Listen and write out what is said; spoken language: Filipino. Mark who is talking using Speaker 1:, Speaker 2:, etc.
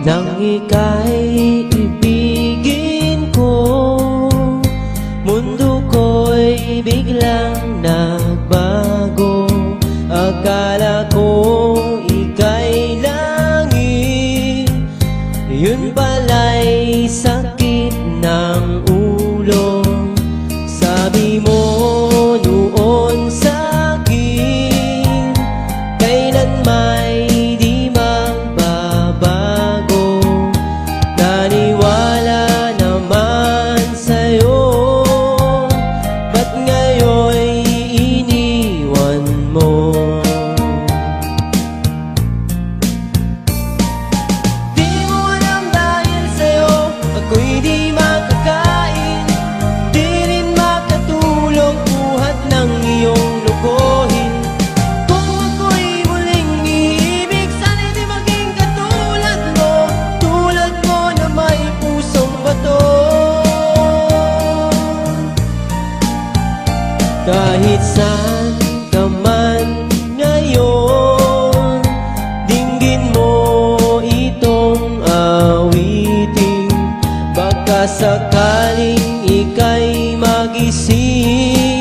Speaker 1: Nang ika'y ibigin ko, mundo ko'y biglang nagbago. Akala ko ika'y langit, yun pala'y sakit ng ulo. Sabi mo noon sa'kin, kailan may di magbabago. Naniwala naman sa'yo, ba't ngayon'y iniwan mo? Di mo alam dahil sa'yo ako'y di makakain, di rin makatulong buhat ng iyong lokohin. Kung ako'y muling iibig, sana'y di maging katulad mo, tulad mo na may pusong bato. Kahit saan ka man ngayon, dinggin mo itong awitin. Baka sakaling ika'y magising,